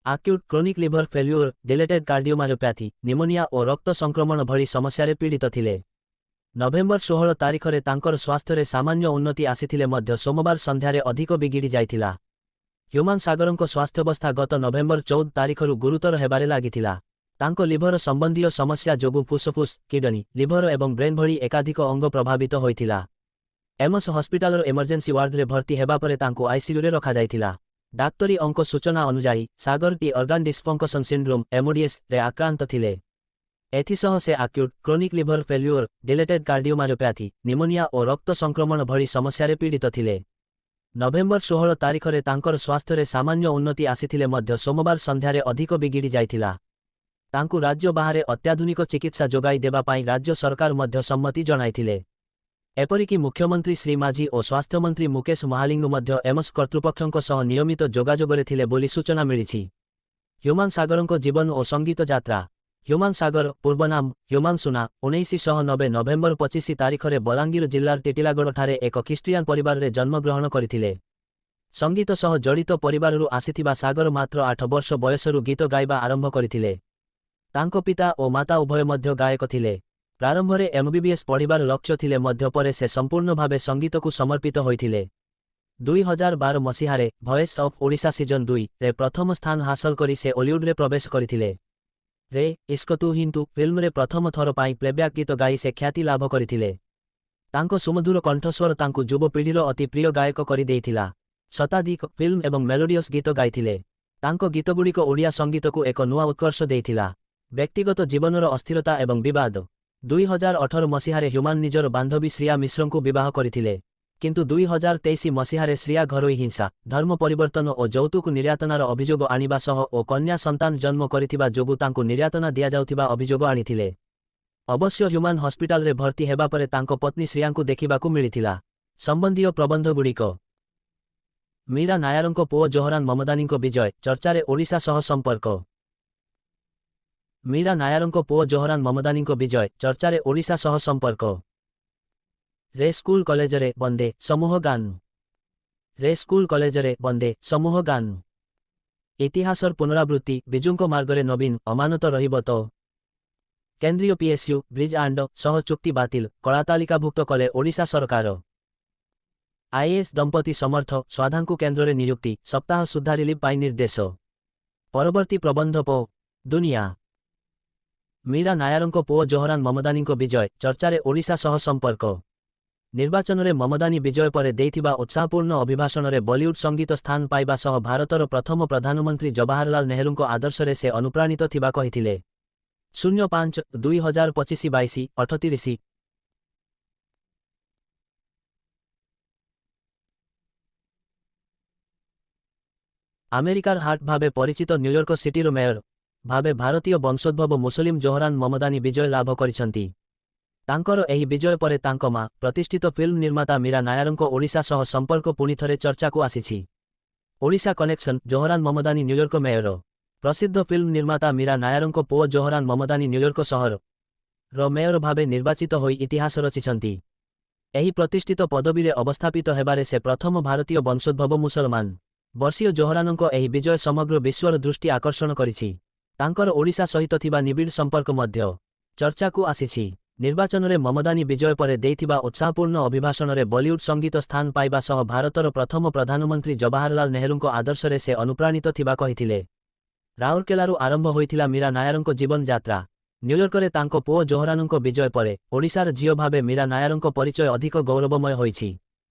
Acute chronic liver failure, dilated cardiomyopathy, pneumonia ଓ ରକ୍ତ ସଂକ୍ରମଣ ଭଳି ସମସ୍ୟାରେ ପୀଡ଼ିତ ଥିଲେ। ନଭେମ୍ବର 16 ତାରିଖରେ ତାଙ୍କର ସ୍ୱାସ୍ଥ୍ୟରେ ସାମାନ୍ୟ ଉନ୍ନତି ଆସିଥିଲେ ମଧ୍ୟ ସୋମବାର ସନ୍ଧ୍ୟାରେ ଅଧିକ ବିଗିଡ଼ି ଯାଇଥିଲା। ହ୍ୟୁମାନ ସାଗରଙ୍କ ସ୍ୱାସ୍ଥ୍ୟାବସ୍ଥା ଗତ ନଭେମ୍ବର 14 ତାରିଖରୁ ଗୁରୁତର ହେବାରେ ଲାଗିଥିଲା। ତାଙ୍କ ଲିଭର ସମ୍ବନ୍ଧୀୟ ସମସ୍ୟା ଯୋଗୁଁ ଫୁସଫୁସ୍, କିଡନୀ, ଲିଭର ଏବଂ ବ୍ରେନ୍ ଭଳି ଏକାଧିକ ଅଙ୍ଗ ପ୍ରଭାବିତ ହୋଇଥିଲା। ଏମସ୍ ହସ୍ପିଟାଲର ଏମର୍ଜେନ୍ସି ୱାର୍ଡରେ ଭର୍ତ୍ତି ହେବା ପରେ ତାଙ୍କୁ ଆଇସିୟୁରେ ରଖାଯାଇଥିଲା। ଡାକ୍ତରୀ ଅଙ୍କ ସୂଚନା ଅନୁଯାୟୀ ସାଗର ଟି ଅର୍ଗାନ୍ ଡିସ୍ଫଙ୍କସନ୍ ସିଣ୍ଡ୍ରୋମ୍ (ଏମ୍ଓଡିଏସ୍)ରେ ଆକ୍ରାନ୍ତ ଥିଲେ। ଏଥିସହ ସେ acute chronic liver failure, dilated cardiomyopathy, pneumonia ଓ ରକ୍ତ ସଂକ୍ରମଣ ଭଳି ସମସ୍ୟାରେ ପୀଡ଼ିତ ଥିଲେ। ନଭେମ୍ବର 16 ତାରିଖରେ ତାଙ୍କର ସ୍ୱାସ୍ଥ୍ୟରେ ସାମାନ୍ୟ ଉନ୍ନତି ଆସିଥିଲେ ମଧ୍ୟ ସୋମବାର ସନ୍ଧ୍ୟାରେ ଅଧିକ ବିଗିଡ଼ି ଯାଇଥିଲା। ତାଙ୍କୁ ରାଜ୍ୟ ବାହାରେ ଅତ୍ୟାଧୁନିକ ଚିକିତ୍ସା ଯୋଗାଇ ଦେବା ପାଇଁ ରାଜ୍ୟ ସରକାର ମଧ୍ୟ ସମ୍ମତି ଜଣାଇଥିଲେ। ଏପରିକି ମୁଖ୍ୟମନ୍ତ୍ରୀ ଶ୍ରୀ ମାଝୀ ଓ ସ୍ୱାସ୍ଥ୍ୟମନ୍ତ୍ରୀ ମୁକେଶ ମହାଲିଙ୍ଗ ମଧ୍ୟ ଏମସ୍ କର୍ତ୍ତୃପକ୍ଷଙ୍କ ସହ ନିୟମିତ ଯୋଗାଯୋଗରେ ଥିଲେ ବୋଲି ସୂଚନା ମିଳିଛି। ହ୍ୟୁମାନ ସାଗରଙ୍କ ଜୀବନ ଓ ସଙ୍ଗୀତ ଯାତ୍ରା। ହ୍ୟୁମାନ ସାଗର, ପୂର୍ବନାମ ହ୍ୟୁମାନ ସୁନା, 1990 ନଭେମ୍ବର 25 ତାରିଖରେ ବଲାଙ୍ଗୀର ଜିଲ୍ଲାର ଟିଟିଲାଗଡ଼ଠାରେ ଏକ ଖ୍ରୀଷ୍ଟିଆନ ପରିବାରରେ ଜନ୍ମଗ୍ରହଣ କରିଥିଲେ। ସଙ୍ଗୀତ ସହ ଜଡ଼ିତ ପରିବାରରୁ ଆସିଥିବା ସାଗର ମାତ୍ର 8 ବର୍ଷ ବୟସରୁ ଗୀତ ଗାଇବା ଆରମ୍ଭ କରିଥିଲେ। ତାଙ୍କ ପିତା ଓ ମାତା ଉଭୟ ମଧ୍ୟ ଗାୟକ ଥିଲେ। ପ୍ରାରମ୍ଭରେ ଏମ୍ବିବିଏସ୍ ପଢ଼ିବାର ଲକ୍ଷ୍ୟ ଥିଲେ ମଧ୍ୟ ପରେ ସେ ସମ୍ପୂର୍ଣ୍ଣ ଭାବେ ସଙ୍ଗୀତକୁ ସମର୍ପିତ ହୋଇଥିଲେ। 2012 ମସିହାରେ ଭଏସ୍ ଅଫ୍ ଓଡ଼ିଶା ସିଜନ୍ 2ରେ ପ୍ରଥମ ସ୍ଥାନ ହାସଲ କରି ସେ ଓଲିଉଡରେ ପ୍ରବେଶ କରିଥିଲେ। ରେ ଇସ୍କ ତୁ ହିଁ ତୁ ଫିଲ୍ମରେ ପ୍ରଥମ ଥର ପାଇଁ ପ୍ଲେବ୍ୟାକ୍ ଗୀତ ଗାଇ ସେ ଖ୍ୟାତି ଲାଭ କରିଥିଲେ। ତାଙ୍କ ସୁମଧୁର କଣ୍ଠସ୍ୱର ତାଙ୍କୁ ଯୁବପିଢ଼ିର ଅତି ପ୍ରିୟ ଗାୟକ କରିଦେଇଥିଲା। ଶତାଧିକ ଫିଲ୍ମ ଏବଂ ମେଲୋଡିୟସ୍ ଗୀତ ଗାଇଥିଲେ। ତାଙ୍କ ଗୀତଗୁଡ଼ିକ ଓଡ଼ିଆ ସଙ୍ଗୀତକୁ ଏକ ନୂଆ ଉତ୍କର୍ଷ ଦେଇଥିଲା। ବ୍ୟକ୍ତିଗତ ଜୀବନର ଅସ୍ଥିରତା ଏବଂ ବିବାଦ। 2018 ମସିହାରେ ହ୍ୟୁମାନ ନିଜର ବାନ୍ଧବୀ ଶ୍ରିୟା ମିଶ୍ରଙ୍କୁ ବିବାହ କରିଥିଲେ। କିନ୍ତୁ 2023 ମସିହାରେ ଶ୍ରିୟା ଘରୋଇ ହିଂସା, ଧର୍ମ ପରିବର୍ତ୍ତନ ଓ ଯୌତୁକ ନିର୍ଯାତନାର ଅଭିଯୋଗ ଆଣିବା ସହ ଓ କନ୍ୟା ସନ୍ତାନ ଜନ୍ମ କରିଥିବା ଯୋଗୁଁ ତାଙ୍କୁ ନିର୍ଯାତନା ଦିଆଯାଉଥିବା ଅଭିଯୋଗ ଆଣିଥିଲେ। ଅବଶ୍ୟ ହ୍ୟୁମାନ ହସ୍ପିଟାଲରେ ଭର୍ତ୍ତି ହେବା ପରେ ତାଙ୍କ ପତ୍ନୀ ଶ୍ରିୟାଙ୍କୁ ଦେଖିବାକୁ ମିଳିଥିଲା। ସମ୍ବନ୍ଧୀୟ ପ୍ରବନ୍ଧଗୁଡ଼ିକ। ମୀରା ନାୟାରଙ୍କ ପୁଅ ଜୋହରାନ ମମଦାନୀଙ୍କ ବିଜୟ, ଚର୍ଚ୍ଚାରେ ଓଡ଼ିଶା ସହ ସମ୍ପର୍କ। ମୀରା ନାୟାରଙ୍କ ପୁଅ ଜୋହରାନ ମମଦାନୀଙ୍କ ବିଜୟ, ଚର୍ଚ୍ଚାରେ ଓଡ଼ିଶା ସହ ସମ୍ପର୍କ। ରେ ସ୍କୁଲ କଲେଜରେ ବନ୍ଦେ ସମୂହ ଗାନ। ରେ ସ୍କୁଲ କଲେଜରେ ବନ୍ଦେ ସମୂହ ଗାନ। ଇତିହାସର ପୁନରାବୃତ୍ତି, ବିଜୁଙ୍କ ମାର୍ଗରେ ନବୀନ, ଅମାନତ ରହିବ ତ। କେନ୍ଦ୍ରୀୟ ପିଏସ୍ୟୁ, ବ୍ରିଜ୍ ଆଣ୍ଡ ସହ ଚୁକ୍ତି ବାତିଲ, କଳାତାଲିକାଭୁକ୍ତ କଲେ ଓଡ଼ିଶା ସରକାର। ଆଇଏଏସ୍ ଦମ୍ପତି ସମର୍ଥ, ସ୍ୱାଧାଙ୍କୁ କେନ୍ଦ୍ରରେ ନିଯୁକ୍ତି, ସପ୍ତାହ ସୁଦ୍ଧା ରିଲିଭ୍ ପାଇଁ ନିର୍ଦ୍ଦେଶ। ପରବର୍ତ୍ତୀ ପ୍ରବନ୍ଧ ଦୁନିଆ। ମୀରା ନାୟାରଙ୍କ ପୁଅ ଜୋହରାନ ମମଦାନୀଙ୍କ ବିଜୟ, ଚର୍ଚ୍ଚାରେ ଓଡ଼ିଶା ସହ ସମ୍ପର୍କ। ନିର୍ବାଚନରେ ମମଦାନୀ ବିଜୟ ପରେ ଦେଇଥିବା ଉତ୍ସାହପୂର୍ଣ୍ଣ ଅଭିଭାଷଣରେ ବଲିଉଡ୍ ସଙ୍ଗୀତ ସ୍ଥାନ ପାଇବା ସହ ଭାରତର ପ୍ରଥମ ପ୍ରଧାନମନ୍ତ୍ରୀ ଜବାହରଲାଲ ନେହେରୁଙ୍କ ଆଦର୍ଶରେ ସେ ଅନୁପ୍ରାଣିତ ଥିବା କହିଥିଲେ। 05-2025-22-38। ଆମେରିକାର ହାର୍ଟ ଭାବେ ପରିଚିତ ନ୍ୟୁୟର୍କ ସିଟିର ମେୟର ଭାବେ ଭାରତୀୟ ବଂଶୋଦ୍ଭବ ମୁସଲିମ ଜୋହରାନ ମମଦାନୀ ବିଜୟ ଲାଭ କରିଛନ୍ତି। ତାଙ୍କର ଏହି ବିଜୟ ପରେ ତାଙ୍କ ମା, ପ୍ରତିଷ୍ଠିତ ଫିଲ୍ମ ନିର୍ମାତା ମୀରା ନାୟାରଙ୍କ ଓଡ଼ିଶା ସହ ସମ୍ପର୍କ ପୁଣିଥରେ ଚର୍ଚ୍ଚାକୁ ଆସିଛି। Odisha connection. Zohran Mamdani New York mayor. ପ୍ରସିଦ୍ଧ ଫିଲ୍ମ ନିର୍ମାତା ମୀରା ନାୟାରଙ୍କ ପୁଅ ଜୋହରାନ ମମଦାନୀ ନ୍ୟୁୟର୍କ ସହରର ମେୟର ଭାବେ ନିର୍ବାଚିତ ହୋଇ ଇତିହାସ ରଚିଛନ୍ତି। ଏହି ପ୍ରତିଷ୍ଠିତ ପଦବୀରେ ଅବସ୍ଥାପିତ ହେବାରେ ସେ ପ୍ରଥମ ଭାରତୀୟ ବଂଶୋଦ୍ଭବ ମୁସଲମାନ। ବର୍ଷୀୟ ଜୋହରାନଙ୍କ ଏହି ବିଜୟ ସମଗ୍ର ବିଶ୍ୱର ଦୃଷ୍ଟି ଆକର୍ଷଣ କରିଛି। ତାଙ୍କର ଓଡ଼ିଶା ସହିତ ଥିବା ନିବିଡ଼ ସମ୍ପର୍କ ମଧ୍ୟ ଚର୍ଚ୍ଚାକୁ ଆସିଛି। ନିର୍ବାଚନରେ ମମଦାନୀ ବିଜୟ ପରେ ଦେଇଥିବା ଉତ୍ସାହପୂର୍ଣ୍ଣ ଅଭିଭାଷଣରେ ବଲିଉଡ୍ ସଙ୍ଗୀତ ସ୍ଥାନ ପାଇବା ସହ ଭାରତର ପ୍ରଥମ ପ୍ରଧାନମନ୍ତ୍ରୀ ଜବାହରଲାଲ ନେହେରୁଙ୍କ ଆଦର୍ଶରେ ସେ ଅନୁପ୍ରାଣିତ ଥିବା କହିଥିଲେ। ରାଉରକେଲାରୁ ଆରମ୍ଭ ହୋଇଥିଲା ମୀରା ନାୟାରଙ୍କ ଜୀବନ ଯାତ୍ରା। ନ୍ୟୁୟର୍କରେ ତାଙ୍କ ପୁଅ ଜୋହରାନଙ୍କ ବିଜୟ ପରେ ଓଡ଼ିଶାର ଝିଅ ଭାବେ ମୀରା ନାୟାରଙ୍କ ପରିଚୟ ଅଧିକ ଗୌରବମୟ ହୋଇଛି।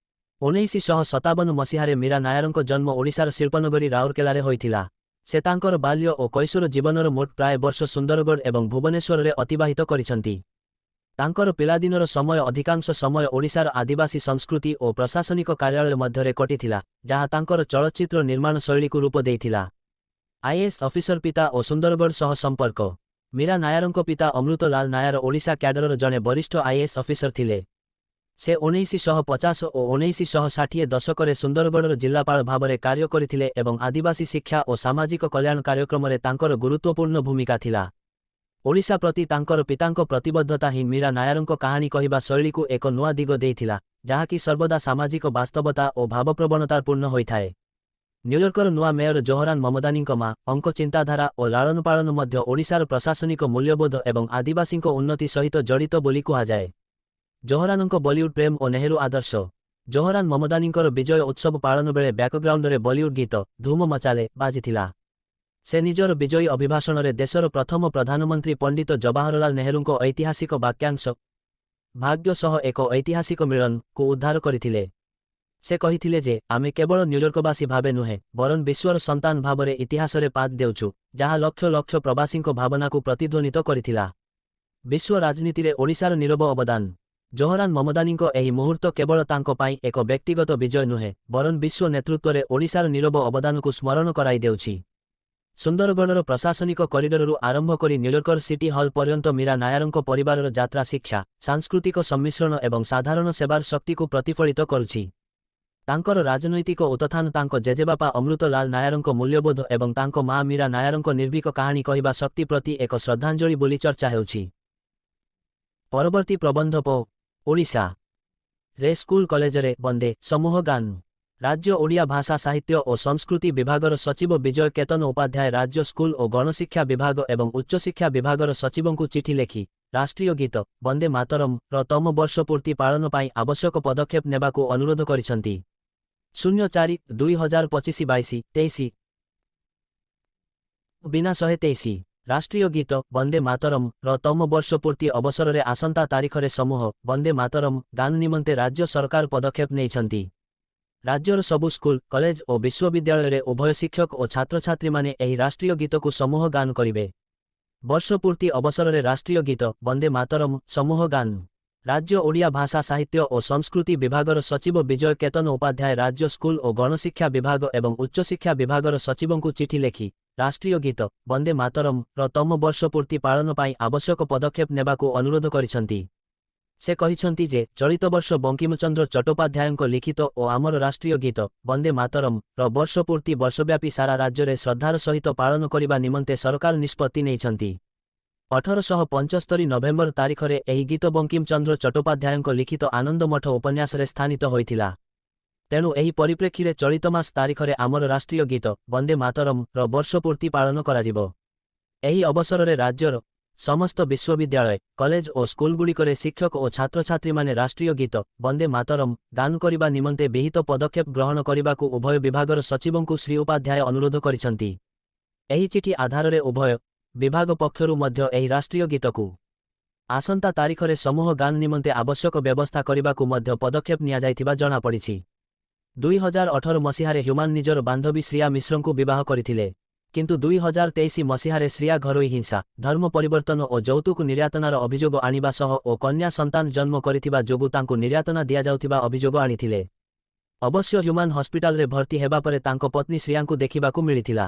1957 ମସିହାରେ ମୀରା ନାୟାରଙ୍କ ଜନ୍ମ ଓଡ଼ିଶାର ଶିଳ୍ପନଗରୀ ରାଉରକେଲାରେ ହୋଇଥିଲା। ସେ ତାଙ୍କର ବାଲ୍ୟ ଓ କୈଶୋର ଜୀବନର ମୋଟ ପ୍ରାୟ ବର୍ଷ ସୁନ୍ଦରଗଡ଼ ଏବଂ ଭୁବନେଶ୍ୱରରେ ଅତିବାହିତ କରିଛନ୍ତି। ତାଙ୍କର ପିଲାଦିନର ସମୟ ଅଧିକାଂଶ ସମୟ ଓଡ଼ିଶାର ଆଦିବାସୀ ସଂସ୍କୃତି ଓ ପ୍ରଶାସନିକ କାର୍ଯ୍ୟାଳୟ ମଧ୍ୟରେ କଟିଥିଲା, ଯାହା ତାଙ୍କର ଚଳଚ୍ଚିତ୍ର ନିର୍ମାଣ ଶୈଳୀକୁ ରୂପ ଦେଇଥିଲା। ଆଇଏଏସ୍ ଅଫିସର ପିତା ଓ ସୁନ୍ଦରଗଡ଼ ସହ ସମ୍ପର୍କ। ମୀରା ନାୟାରଙ୍କ ପିତା ଅମୃତ ଲାଲ ନାୟାର ଓଡ଼ିଶା କ୍ୟାଡରର ଜଣେ ବରିଷ୍ଠ ଆଇଏଏସ୍ ଅଫିସର ଥିଲେ। ସେ 1950 ଓ 1960 ଦଶକରେ ସୁନ୍ଦରଗଡ଼ର ଜିଲ୍ଲାପାଳ ଭାବରେ କାର୍ଯ୍ୟ କରିଥିଲେ ଏବଂ ଆଦିବାସୀ ଶିକ୍ଷା ଓ ସାମାଜିକ କଲ୍ୟାଣ କାର୍ଯ୍ୟକ୍ରମରେ ତାଙ୍କର ଗୁରୁତ୍ୱପୂର୍ଣ୍ଣ ଭୂମିକା ଥିଲା। ଓଡ଼ିଶା ପ୍ରତି ତାଙ୍କର ପିତାଙ୍କ ପ୍ରତିବଦ୍ଧତା ହିଁ ମୀରା ନାୟାରଙ୍କ କାହାଣୀ କହିବା ଶୈଳୀକୁ ଏକ ନୂଆ ଦିଗ ଦେଇଥିଲା, ଯାହାକି ସର୍ବଦା ସାମାଜିକ ବାସ୍ତବତା ଓ ଭାବପ୍ରବଣତାପୂର୍ଣ୍ଣ ହୋଇଥାଏ। ନ୍ୟୁୟର୍କର ନୂଆ ମେୟର ଜୋହରାନ ମମଦାନୀଙ୍କ ମା ଅଙ୍କ ଚିନ୍ତାଧାରା ଓ ଲାଳନ ପାଳନ ମଧ୍ୟ ଓଡ଼ିଶାର ପ୍ରଶାସନିକ ମୂଲ୍ୟବୋଧ ଏବଂ ଆଦିବାସୀଙ୍କ ଉନ୍ନତି ସହିତ ଜଡ଼ିତ ବୋଲି କୁହାଯାଏ। ଜୋହରାନଙ୍କ ବଲିଉଡ୍ ପ୍ରେମ ଓ ନେହେରୁ ଆଦର୍ଶ। ଜୋହରାନ ମମଦାନୀଙ୍କର ବିଜୟ ଉତ୍ସବ ପାଳନ ବେଳେ ବ୍ୟାକଗ୍ରାଉଣ୍ଡରେ ବଲିଉଡ୍ ଗୀତ ଧୁମ ମଚାଲେ ବାଜିଥିଲା। ସେ ନିଜର ବିଜୟୀ ଅଭିଭାଷଣରେ ଦେଶର ପ୍ରଥମ ପ୍ରଧାନମନ୍ତ୍ରୀ ପଣ୍ଡିତ ଜବାହରଲାଲ ନେହେରୁଙ୍କ ଐତିହାସିକ ବାକ୍ୟାଂଶ ଭାଗ୍ୟ ସହ ଏକ ଐତିହାସିକ ମିଳନକୁ ଉଦ୍ଧାର କରିଥିଲେ। ସେ କହିଥିଲେ ଯେ ଆମେ କେବଳ ନ୍ୟୁୟର୍କବାସୀ ଭାବେ ନୁହେଁ ବରଂ ବିଶ୍ୱର ସନ୍ତାନ ଭାବରେ ଇତିହାସରେ ପାଦ ଦେଉଛୁ, ଯାହା ଲକ୍ଷ ଲକ୍ଷ ପ୍ରବାସୀଙ୍କ ଭାବନାକୁ ପ୍ରତିଧ୍ୱନିତ କରିଥିଲା। ବିଶ୍ୱ ରାଜନୀତିରେ ଓଡ଼ିଶାର ନୀରବ ଅବଦାନ। ଜୋହରାନ ମମଦାନୀଙ୍କ ଏହି ମୁହୂର୍ତ୍ତ କେବଳ ତାଙ୍କ ପାଇଁ ଏକ ବ୍ୟକ୍ତିଗତ ବିଜୟ ନୁହେଁ ବରଂ ବିଶ୍ୱ ନେତୃତ୍ୱରେ ଓଡ଼ିଶାର ନୀରବ ଅବଦାନକୁ ସ୍ମରଣ କରାଇ ଦେଉଛି। ସୁନ୍ଦରଗଡ଼ର ପ୍ରଶାସନିକ କରିଡରରୁ ଆରମ୍ଭ କରି ନ୍ୟୁୟର୍କର ସିଟି ହଲ୍ ପର୍ଯ୍ୟନ୍ତ ମୀରା ନାୟାରଙ୍କ ପରିବାରର ଯାତ୍ରା ଶିକ୍ଷା, ସାଂସ୍କୃତିକ ସମ୍ମିଶ୍ରଣ ଏବଂ ସାଧାରଣ ସେବାର ଶକ୍ତିକୁ ପ୍ରତିଫଳିତ କରୁଛି। ତାଙ୍କର ରାଜନୈତିକ ଉତ୍ଥାନ ତାଙ୍କ ଜେଜେବାପା ଅମୃତ ଲାଲ ନାୟାରଙ୍କ ମୂଲ୍ୟବୋଧ ଏବଂ ତାଙ୍କ ମା ମୀରା ନାୟାରଙ୍କ ନିର୍ଭୀକ କାହାଣୀ କହିବା ଶକ୍ତି ପ୍ରତି ଏକ ଶ୍ରଦ୍ଧାଞ୍ଜଳି ବୋଲି ଚର୍ଚ୍ଚା ହେଉଛି। ପରବର୍ତ୍ତୀ ପ୍ରବନ୍ଧ ଓଡ଼ିଶା ରେ ସ୍କୁଲ କଲେଜରେ ବନ୍ଦେ ସମୂହ ଗାନ। ରାଜ୍ୟ ଓଡ଼ିଆ ଭାଷା ସାହିତ୍ୟ ଓ ସଂସ୍କୃତି ବିଭାଗର ସଚିବ ବିଜୟ କେତନ ଉପାଧ୍ୟାୟ ରାଜ୍ୟ ସ୍କୁଲ ଓ ଗଣଶିକ୍ଷା ବିଭାଗ ଏବଂ ଉଚ୍ଚଶିକ୍ଷା ବିଭାଗର ସଚିବଙ୍କୁ ଚିଠି ଲେଖି ରାଷ୍ଟ୍ରୀୟ ଗୀତ ବନ୍ଦେ ମାତରମ୍ ର ତମ ବର୍ଷ ପୂର୍ତ୍ତି ପାଳନ ପାଇଁ ଆବଶ୍ୟକ ପଦକ୍ଷେପ ନେବାକୁ ଅନୁରୋଧ କରିଛନ୍ତି। 04-2025-22-23 ବିନା 123 ରାଷ୍ଟ୍ରୀୟ ଗୀତ ବନ୍ଦେ ମାତରମ୍ ର ତମ ବର୍ଷ ପୂର୍ତ୍ତି ଅବସରରେ ଆସନ୍ତା ତାରିଖରେ ସମୂହ ବନ୍ଦେ ମାତରମ୍ ଗାନ ନିମନ୍ତେ ରାଜ୍ୟ ସରକାର ପଦକ୍ଷେପ ନେଇଛନ୍ତି। ରାଜ୍ୟର ସବୁ ସ୍କୁଲ, କଲେଜ ଓ ବିଶ୍ୱବିଦ୍ୟାଳୟରେ ଉଭୟ ଶିକ୍ଷକ ଓ ଛାତ୍ରଛାତ୍ରୀମାନେ ଏହି ରାଷ୍ଟ୍ରୀୟ ଗୀତକୁ ସମୂହ ଗାନ କରିବେ। ବର୍ଷ ପୂର୍ତ୍ତି ଅବସରରେ ରାଷ୍ଟ୍ରୀୟ ଗୀତ ବନ୍ଦେ ମାତରମ୍ ସମୂହ ଗାନ। ରାଜ୍ୟ ଓଡ଼ିଆ ଭାଷା ସାହିତ୍ୟ ଓ ସଂସ୍କୃତି ବିଭାଗର ସଚିବ ବିଜୟ କେତନ ଉପାଧ୍ୟାୟ ରାଜ୍ୟ ସ୍କୁଲ ଓ ଗଣଶିକ୍ଷା ବିଭାଗ ଏବଂ ଉଚ୍ଚଶିକ୍ଷା ବିଭାଗର ସଚିବଙ୍କୁ ଚିଠି ଲେଖି ରାଷ୍ଟ୍ରୀୟ ଗୀତ ବନ୍ଦେ ମାତରମ୍ ର ତମ ବର୍ଷ ପୂର୍ତ୍ତି ପାଳନ ପାଇଁ ଆବଶ୍ୟକ ପଦକ୍ଷେପ ନେବାକୁ ଅନୁରୋଧ କରିଛନ୍ତି। ସେ କହିଛନ୍ତି ଯେ ଚଳିତ ବର୍ଷ ବଙ୍କିମଚନ୍ଦ୍ର ଚଟ୍ଟୋପାଧ୍ୟାୟଙ୍କ ଲିଖିତ ଓ ଆମର ରାଷ୍ଟ୍ରୀୟ ଗୀତ ବନ୍ଦେ ମାତରମ୍ ର ବର୍ଷ ପୂର୍ତ୍ତି ବର୍ଷବ୍ୟାପୀ ସାରା ରାଜ୍ୟରେ ଶ୍ରଦ୍ଧାର ସହିତ ପାଳନ କରିବା ନିମନ୍ତେ ସରକାର ନିଷ୍ପତ୍ତି ନେଇଛନ୍ତି। 1875 ନଭେମ୍ବର ତାରିଖରେ ଏହି ଗୀତ ବଙ୍କିମଚନ୍ଦ୍ର ଚଟ୍ଟୋପାଧ୍ୟାୟଙ୍କ ଲିଖିତ ଆନନ୍ଦ ମଠ ଉପନ୍ୟାସରେ ସ୍ଥାନିତ ହୋଇଥିଲା। ତେଣୁ ଏହି ପରିପ୍ରେକ୍ଷୀରେ ଚଳିତ ମାସ ତାରିଖରେ ଆମର ରାଷ୍ଟ୍ରୀୟ ଗୀତ ବନ୍ଦେ ମାତରମ୍ ର ବର୍ଷ ପୂର୍ତ୍ତି ପାଳନ କରାଯିବ। ଏହି ଅବସରରେ ରାଜ୍ୟର ସମସ୍ତ ବିଶ୍ୱବିଦ୍ୟାଳୟ, କଲେଜ ଓ ସ୍କୁଲଗୁଡ଼ିକରେ ଶିକ୍ଷକ ଓ ଛାତ୍ରଛାତ୍ରୀମାନେ ରାଷ୍ଟ୍ରୀୟ ଗୀତ ବନ୍ଦେ ମାତରମ୍ ଗାନ କରିବା ନିମନ୍ତେ ବିହିତ ପଦକ୍ଷେପ ଗ୍ରହଣ କରିବାକୁ ଉଭୟ ବିଭାଗର ସଚିବଙ୍କୁ ଶ୍ରୀ ଉପାଧ୍ୟାୟ ଅନୁରୋଧ କରିଛନ୍ତି। ଏହି ଚିଠି ଆଧାରରେ ଉଭୟ ବିଭାଗ ପକ୍ଷରୁ ମଧ୍ୟ ଏହି ରାଷ୍ଟ୍ରୀୟ ଗୀତକୁ ଆସନ୍ତା ତାରିଖରେ ସମୂହ ଗାନ ନିମନ୍ତେ ଆବଶ୍ୟକ ବ୍ୟବସ୍ଥା କରିବାକୁ ମଧ୍ୟ ପଦକ୍ଷେପ ନିଆଯାଇଥିବା ଜଣାପଡ଼ିଛି। 2018 ମସିହାରେ ହ୍ୟୁମାନ ନିଜର ବାନ୍ଧବୀ ଶ୍ରିୟା ମିଶ୍ରଙ୍କୁ ବିବାହ କରିଥିଲେ, କିନ୍ତୁ 2023 ମସିହାରେ ଶ୍ରିୟା ଘରୋଇ ହିଂସା, ଧର୍ମ ପରିବର୍ତ୍ତନ ଓ ଯୌତୁକ ନିର୍ଯାତନାର ଅଭିଯୋଗ ଆଣିବା ସହ ଓ କନ୍ୟା ସନ୍ତାନ ଜନ୍ମ କରିଥିବା ଯୋଗୁଁ ତାଙ୍କୁ ନିର୍ଯାତନା ଦିଆଯାଉଥିବା ଅଭିଯୋଗ ଆଣିଥିଲେ। ଅବଶ୍ୟ ହ୍ୟୁମାନ ହସ୍ପିଟାଲରେ ଭର୍ତ୍ତି ହେବା ପରେ ତାଙ୍କ ପତ୍ନୀ ଶ୍ରିୟାଙ୍କୁ ଦେଖିବାକୁ ମିଳିଥିଲା।